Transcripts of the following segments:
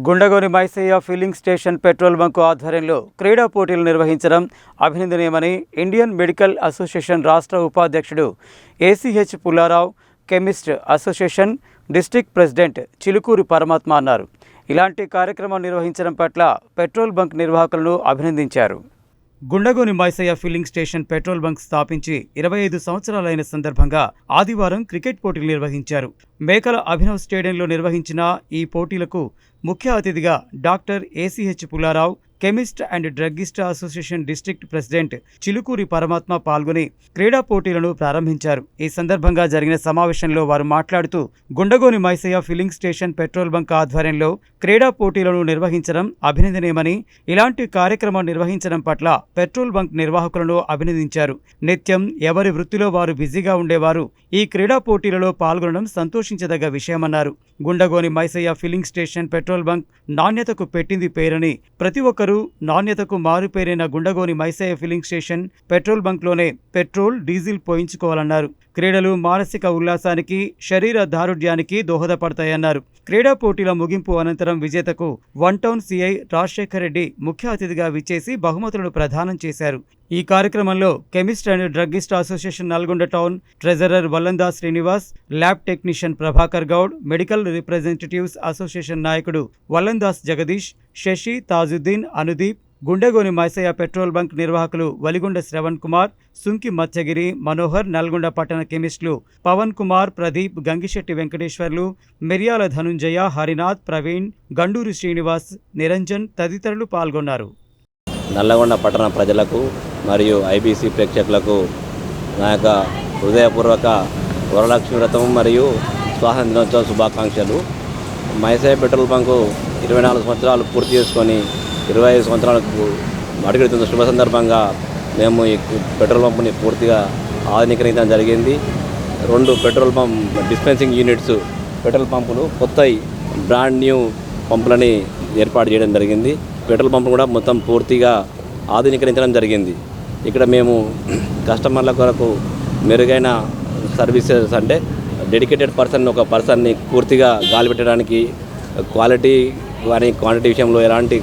Gundagoni Maisaiah filling station petrol bunk ఆధ్వర్యంలో క్రీడా పోటీలు నిర్వహించడం అభినందనీయమని ఇండియన్ మెడికల్ అసోసియేషన్ రాష్ట్ర ఉపాధ్యక్షుడు ACH Pullarao, chemist association district president Chilukuri పరమాత్మ అన్నారు. ఇలాంటి కార్యక్రమం నిర్వహించడం పట్ల పెట్రోల్ బంక్ నిర్వాహకులను అభినందించారు. Gundagoni Maisaiah filling station petrol bunk స్థాపించి 25 సంవత్సరాలైన సందర్భంగా ఆదివారం క్రికెట్ పోటీలు నిర్వహించారు. మేకల అభినవ్ స్టేడియంలో నిర్వహించిన ఈ పోటీలకు ముఖ్య అతిథిగా doctor ACH Pullarao, chemist and druggist association district president Chilukuri పరమాత్మ పాల్గొని క్రీడా పోటీలను ప్రారంభించారు. ఈ సందర్భంగా జరిగిన సమావేశంలో వారు మాట్లాడుతూ Gundagoni Maisaiah filling station petrol bunk ఆధ్వర్యంలో క్రీడా పోటీలను నిర్వహించడం అభినందనీయమని, ఇలాంటి కార్యక్రమం నిర్వహించడం పట్ల పెట్రోల్ బంక్ నిర్వాహకులను అభినందించారు. నిత్యం ఎవరి వృత్తిలో వారు బిజీగా ఉండేవారు ఈ క్రీడా పోటీలలో పాల్గొనడం సంతోషించదగ్గ విషయమన్నారు. Gundagoni Maisaiah filling station petrol bunk నాణ్యతకు పెట్టింది పేరని, ప్రతి ఒక్కరూ నాణ్యతకు మారుపేరైన Gundagoni Maisaiah filling station petrol బంక్లోనే పెట్రోల్, డీజిల్ పోయించుకోవాలన్నారు. క్రీడలు మానసిక ఉల్లాసానికి, శరీర దారుఢ్యానికి దోహదపడతాయన్నారు. క్రీడా పోటీల ముగింపు అనంతరం విజేతకు one town CI Rajasekhar Reddy ముఖ్య అతిథిగా విచ్చేసి బహుమతులను ప్రదానం చేశారు. ఈ కార్యక్రమంలో chemist and druggist association Nalgonda town treasurer Vallanda Srinivas, lab technician Prabhakar Goud, medical representatives association నాయకుడు వల్లందాస్ జగదీష్, శశి, తాజుద్దీన్, అనుదీప్, గుండగోని మైసయ్య పెట్రోల్ బంక్ నిర్వాహకులు వలిగొండ శ్రవణ్ కుమార్, సుంకి మత్స్యగిరి, మనోహర్, నల్గొండ పట్టణ కెమిస్టులు పవన్ కుమార్, ప్రదీప్, గంగిశెట్టి వెంకటేశ్వర్లు, మిర్యాల ధనుంజయ, హరినాథ్, ప్రవీణ్, గండూరి శ్రీనివాస్, నిరంజన్ తదితరులు పాల్గొన్నారు. నల్లగొండ పట్టణ ప్రజలకు మరియు ఐబీసీ ప్రేక్షకులకు నా యొక్క హృదయపూర్వక వరలక్ష్మి వ్రతం మరియు స్వాతంత్ర దినోత్సవ శుభాకాంక్షలు. మైసయ్య పెట్రోల్ బంకు 24 సంవత్సరాలు పూర్తి చేసుకొని 25 సంవత్సరాలకు అడుగుతున్న శుభ సందర్భంగా మేము ఈ పెట్రోల్ పంపుని పూర్తిగా ఆధునీకరించడం జరిగింది. 2 petrol pump dispensing units petrol పంపులు కొత్త బ్రాండ్ న్యూ పంపులని ఏర్పాటు చేయడం జరిగింది. పెట్రోల్ పంపు కూడా మొత్తం పూర్తిగా ఆధునీకరించడం జరిగింది. ఇక్కడ మేము కస్టమర్ల కొరకు మెరుగైన సర్వీసెస్ అంటే డెడికేటెడ్ ఒక పర్సన్ని పూర్తిగా గాలి పెట్టడానికి క్వాలిటీ కానీ క్వాంటిటీ విషయంలో ఎలాంటి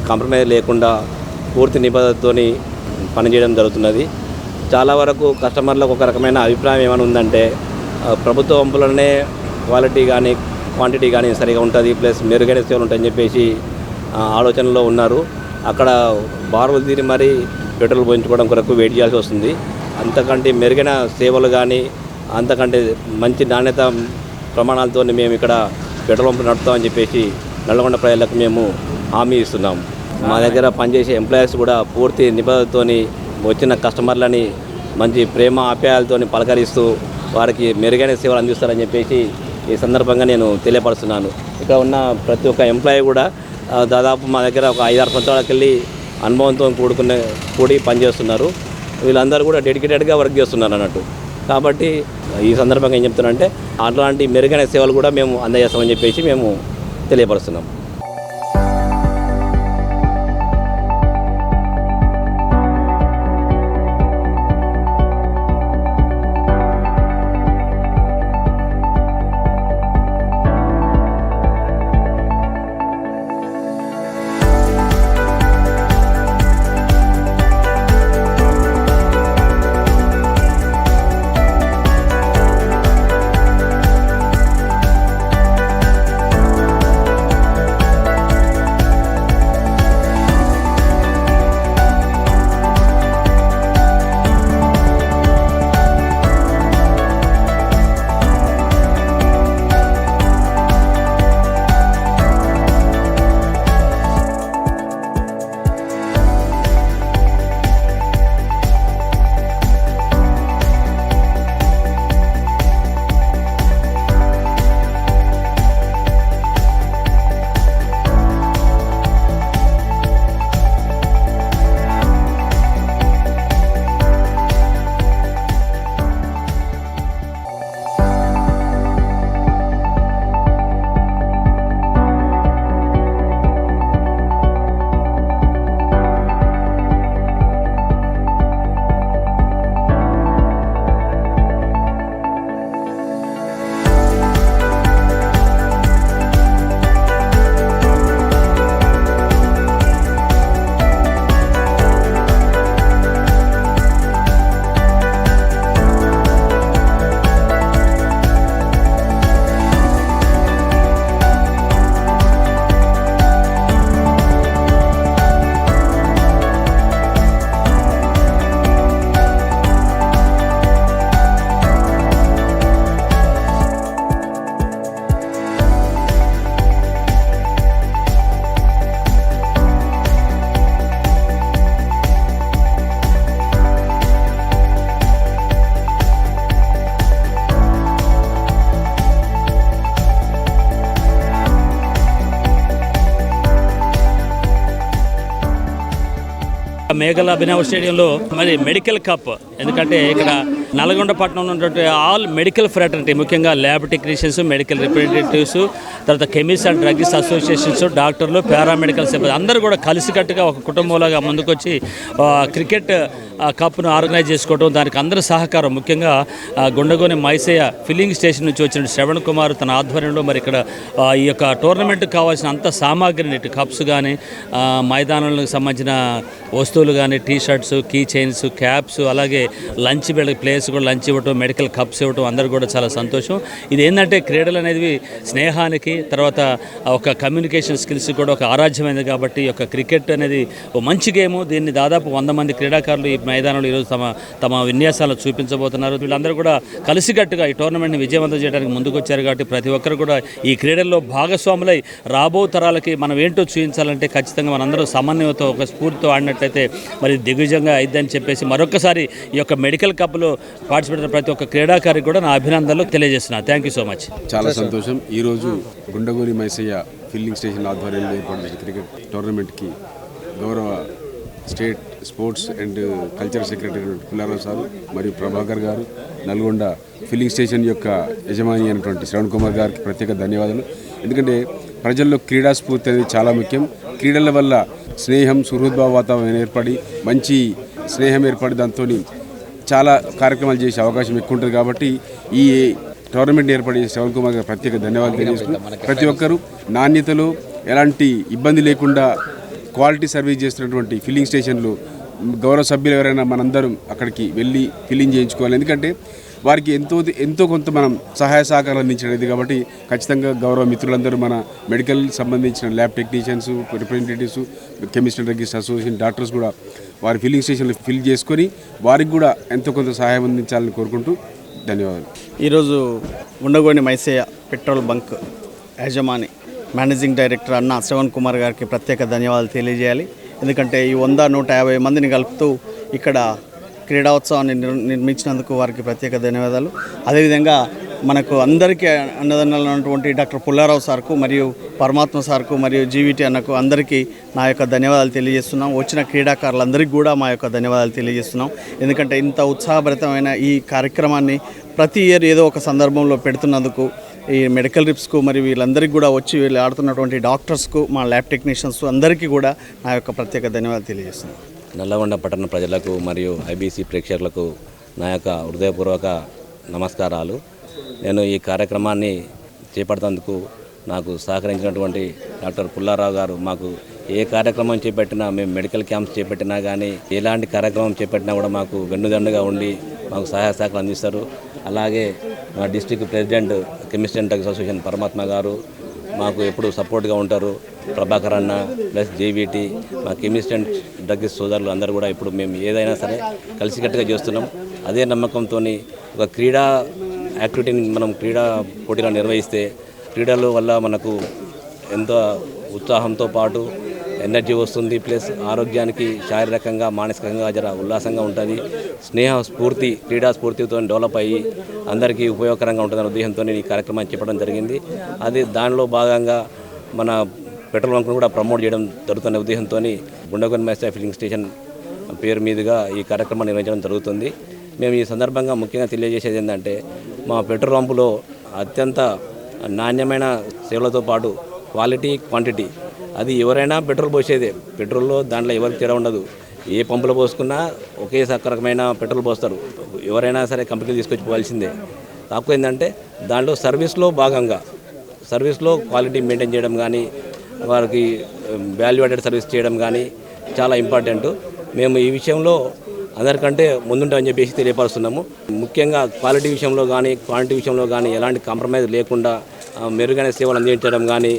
కాంప్రమైజ్ లేకుండా పూర్తి నిబద్ధతతో పనిచేయడం జరుగుతున్నది. చాలా వరకు కస్టమర్లకు ఒక రకమైన అభిప్రాయం ఏమైనా ఉందంటే ప్రభుత్వ పంపులనే క్వాలిటీ కానీ క్వాంటిటీ కానీ సరిగా ఉంటుంది, ప్లస్ మెరుగైన సేవలు ఉంటాయని చెప్పేసి ఆలోచనలో ఉన్నారు. అక్కడ బారులు తీరి మరీ పెట్రోల్ పోయించుకోవడం కొరకు వెయిట్ చేయాల్సి వస్తుంది. అంతకంటే మెరుగైన సేవలు కానీ అంతకంటే మంచి నాణ్యత ప్రమాణాలతో మేము ఇక్కడ పెట్రోల్ పంపులు నడుపుతామని చెప్పేసి నల్లగొండ ప్రజలకు మేము హామీ ఇస్తున్నాం. మా దగ్గర పనిచేసే ఎంప్లాయీస్ కూడా పూర్తి నిబద్ధతతో వచ్చిన కస్టమర్లని మంచి ప్రేమ ఆప్యాయాలతో పలకరిస్తూ వారికి మెరుగైన సేవలు అందిస్తారని చెప్పేసి ఈ సందర్భంగా నేను తెలియపరుస్తున్నాను. ఇక్కడ ఉన్న ప్రతి ఒక్క ఎంప్లాయీ కూడా దాదాపు మా దగ్గర ఒక 5-6 సంవత్సరాలకు వెళ్ళి అనుభవంతో కూడి పనిచేస్తున్నారు. వీళ్ళందరూ కూడా డెడికేటెడ్గా వర్క్ చేస్తున్నారు అన్నట్టు. కాబట్టి ఈ సందర్భంగా ఏం చెప్తున్నానంటే అట్లాంటి మెరుగైన సేవలు కూడా మేము అందజేస్తామని చెప్పేసి మేము తెలియపరుస్తున్నాం. మేఘల అభినవ్ స్టేడియంలో మరి మెడికల్ కప్, ఎందుకంటే ఇక్కడ నల్గొండ పట్టణంలో ఉన్నటువంటి ఆల్ మెడికల్ ఫ్రాటర్నిటీ, ముఖ్యంగా ల్యాబ్ టెక్నీషియన్స్, మెడికల్ రిప్రజెంటేటివ్స్, తర్వాత కెమిస్ట్ అండ్ డ్రగ్స్ అసోసియేషన్స్, డాక్టర్లు, పారామెడికల్ సిబ్బంది అందరూ కూడా కలిసికట్టుగా ఒక కుటుంబంలాగా ముందుకొచ్చి క్రికెట్ కప్ను ఆర్గనైజ్ చేసుకోవడం, దానికి అందరి సహకారం, ముఖ్యంగా గుండగోని మైసయ్య ఫిల్లింగ్ స్టేషన్ నుంచి వచ్చిన శ్రవణ్ కుమార్ తన ఆధ్వర్యంలో మరి ఇక్కడ ఈ యొక్క టోర్నమెంట్కి కావాల్సిన అంత సామాగ్రిని, కప్స్ కానీ, మైదానాలకు సంబంధించిన వస్తువులు కానీ, T shirts, key chains, caps, అలాగే లంచ్ ప్లేస్ కూడా లంచ్ ఇవ్వటం, మెడికల్ కప్స్ ఇవ్వటం, అందరూ కూడా చాలా సంతోషం. ఇది ఏంటంటే క్రీడలు అనేది స్నేహానికి, తర్వాత ఒక కమ్యూనికేషన్ స్కిల్స్ కూడా ఒక ఆరాధ్యమైనది కాబట్టి ఈ యొక్క క్రికెట్ అనేది ఒక మంచి గేము. దీన్ని దాదాపు 100 మంది క్రీడాకారులు ఈ మైదానంలో ఈరోజు తమ విన్యాసాలను చూపించబోతున్నారు. వీళ్ళందరూ కూడా కలిసికట్టుగా ఈ టోర్నమెంట్ని విజయవంతం చేయడానికి ముందుకు వచ్చారు కాబట్టి ప్రతి ఒక్కరు కూడా ఈ క్రీడల్లో భాగస్వాములై రాబో తరాలకి మనం ఏంటో చూపించాలంటే ఖచ్చితంగా మనందరూ సమన్వయంతో ఒక స్ఫూర్తితో ఆడినట్లయితే మరి దిగ్విజయంగా అయిద్దని చెప్పేసి మరొకసారి ఈ యొక్క మెడికల్ కప్లో పార్టిసిపేట్ అయిన ప్రతి ఒక్క క్రీడాకారికి కూడా నా అభినందనలు తెలియజేస్తున్నాను. Thank you so much. చాలా సంతోషం. ఈరోజు గుండగోని మైసయ్య ఫీల్డింగ్ స్టేషన్ ఆధ్వర్యంలో ఏర్పాటు చేసిన క్రికెట్ టోర్నమెంట్కి గౌరవ state sports and culture secretary Pullarao sir మరియు ప్రభాకర్ గారు, నల్గొండ ఫిల్లింగ్ స్టేషన్ యొక్క యజమాని అయినటువంటి శ్రవణ్ కుమార్ గారికి ప్రత్యేక ధన్యవాదాలు. ఎందుకంటే ప్రజల్లో క్రీడా స్ఫూర్తి అనేది చాలా ముఖ్యం. క్రీడల వల్ల స్నేహం, సుహృద్భావ వాతావరణం ఏర్పడి మంచి స్నేహం ఏర్పడి దాంతో చాలా కార్యక్రమాలు చేసే అవకాశం ఎక్కువ ఉంటుంది. కాబట్టి ఈ టోర్నమెంట్ ఏర్పడి శ్రవణ్ కుమార్ గారు ప్రత్యేక ధన్యవాదాలు తెలియజేస్తున్నాం. ప్రతి ఒక్కరూ నాణ్యతలో ఎలాంటి ఇబ్బంది లేకుండా క్వాలిటీ సర్వీస్ చేస్తున్నటువంటి ఫిల్లింగ్ స్టేషన్లు గౌరవ సభ్యులు ఎవరైనా మనందరం అక్కడికి వెళ్ళి ఫిల్లింగ్ చేయించుకోవాలి. ఎందుకంటే వారికి ఎంతో కొంత మనం సహాయ సహకారాలు అందించలేదు కాబట్టి ఖచ్చితంగా గౌరవ మిత్రులందరూ మన మెడికల్ సంబంధించిన lab technicians, representatives, chemist and drugs association doctors కూడా వారి ఫిల్లింగ్ స్టేషన్లు ఫిల్ చేసుకొని వారికి కూడా ఎంతో కొంత సహాయం అందించాలని కోరుకుంటూ ధన్యవాదాలు. ఈరోజు గుండగోని మైసయ్య పెట్రోల్ బంక్ యజమాని మేనేజింగ్ డైరెక్టర్ అన్న శ్రవణ్ కుమార్ గారికి ప్రత్యేక ధన్యవాదాలు తెలియజేయాలి. ఎందుకంటే ఈ 100-150 మందిని కలుపుతూ ఇక్కడ క్రీడోత్సవాన్ని నిర్మించినందుకు వారికి ప్రత్యేక ధన్యవాదాలు. అదేవిధంగా మనకు అందరికీ అన్నదండలు ఉన్నటువంటి డాక్టర్ పుల్లారావు సార్కు మరియు పరమాత్మ సార్కు మరియు జీవీటీ అన్నకు అందరికీ నా యొక్క ధన్యవాదాలు తెలియజేస్తున్నాం. వచ్చిన క్రీడాకారులందరికీ కూడా మా యొక్క ధన్యవాదాలు తెలియజేస్తున్నాం. ఎందుకంటే ఇంత ఉత్సాహభరితమైన ఈ కార్యక్రమాన్ని ప్రతి ఇయర్ ఏదో ఒక సందర్భంలో పెడుతున్నందుకు ఈ మెడికల్ రిప్స్కు మరియు వీళ్ళందరికీ కూడా వచ్చి వీళ్ళు ఆడుతున్నటువంటి డాక్టర్స్కు, మా ల్యాబ్ టెక్నీషియన్స్ అందరికీ కూడా నా యొక్క ప్రత్యేక ధన్యవాదాలు తెలియజేస్తున్నాను. నల్లగొండ పట్టణ ప్రజలకు మరియు ఐబీసీ ప్రేక్షకులకు నా యొక్క హృదయపూర్వక నమస్కారాలు. నేను ఈ కార్యక్రమాన్ని చేపడుతందుకు నాకు సహకరించినటువంటి డాక్టర్ పుల్లారావు గారు, మాకు ఏ కార్యక్రమం చేపట్టినా, మేము మెడికల్ క్యాంప్స్ చేపట్టినా కానీ ఎలాంటి కార్యక్రమం చేపట్టినా కూడా మాకు వెన్నుదండుగా ఉండి మాకు సహాయ సహకారం అందిస్తారు. అలాగే మా district president chemist and drugs association పరమాత్మ గారు మాకు ఎప్పుడు సపోర్ట్గా ఉంటారు. ప్రభాకర్ అన్న ప్లస్ జేవీటీ, మా కెమిస్ట్ అండ్ డ్రగ్స్ సోదరులు అందరూ కూడా ఇప్పుడు మేము ఏదైనా సరే కలిసికట్టుగా చేస్తున్నాం. అదే నమ్మకంతో ఒక క్రీడా యాక్టివిటీని మనం క్రీడా పోటీలు నిర్వహిస్తే క్రీడల వల్ల మనకు ఎంతో ఉత్సాహంతో పాటు ఎనర్జీ వస్తుంది, ప్లస్ ఆరోగ్యానికి శారీరకంగా మానసికంగా జర ఉల్లాసంగా ఉంటుంది. స్నేహ స్ఫూర్తి, క్రీడా స్ఫూర్తితో డెవలప్ అయ్యి అందరికీ ఉపయోగకరంగా ఉంటుందనే ఉద్దేశంతో ఈ కార్యక్రమాన్ని చెప్పడం జరిగింది. అది దానిలో భాగంగా మన పెట్రోల్ బంక్ను కూడా ప్రమోట్ చేయడం జరుగుతున్న ఉద్దేశంతో గుండగోని మైసయ్య ఫిల్లింగ్ స్టేషన్ పేరు మీదుగా ఈ కార్యక్రమాన్ని నిర్వహించడం జరుగుతుంది. మేము ఈ సందర్భంగా ముఖ్యంగా తెలియజేసేది ఏంటంటే, మా పెట్రోల్ పంపులో అత్యంత నాణ్యమైన సేవలతో పాటు క్వాలిటీ, క్వాంటిటీ, అది ఎవరైనా పెట్రోల్ పోసేదే. పెట్రోల్లో దాంట్లో ఎవరికి తేడా ఉండదు. ఏ పంపులో పోసుకున్నా ఒకే రకమైన పెట్రోల్ పోస్తారు. ఎవరైనా సరే కంపెనీలు తీసుకొచ్చి పోవాల్సిందే. కాకపోతే ఏంటంటే దాంట్లో సర్వీస్లో భాగంగా సర్వీస్లో క్వాలిటీ మెయింటైన్ చేయడం కానీ, వారికి వాల్యూ యాడెడ్ సర్వీస్ చేయడం కానీ చాలా ఇంపార్టెంట్. మేము ఈ విషయంలో అందరికంటే ముందుంటామని చెప్పేసి తెలియపరుస్తున్నాము. ముఖ్యంగా క్వాలిటీ విషయంలో కానీ, క్వాంటిటీ విషయంలో కానీ ఎలాంటి కాంప్రమైజ్ లేకుండా మెరుగైన సేవలు అందించడం కానీ,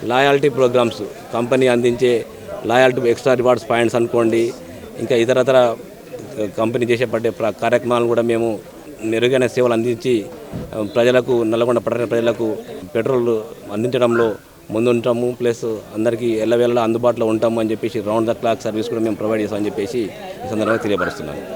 లాయాలిటీ ప్రోగ్రామ్స్, కంపెనీ అందించే లాయాలిటీ ఎక్స్ట్రా రివార్డ్స్ పాయింట్స్ అనుకోండి, ఇంకా ఇతరతర కంపెనీ చేసేపట్టే కార్యక్రమాలను కూడా మేము మెరుగైన సేవలు అందించి ప్రజలకు, నల్లగొండ పట్టణ ప్రజలకు పెట్రోల్ అందించడంలో ముందుంటాము. ప్లస్ అందరికీ ఎల్లవేళలా అందుబాటులో ఉంటాము అని చెప్పేసి రౌండ్ ద క్లాక్ సర్వీస్ కూడా మేము ప్రొవైడ్ చేస్తామని చెప్పేసి ఈ సందర్భంగా తెలియపరుస్తున్నాను.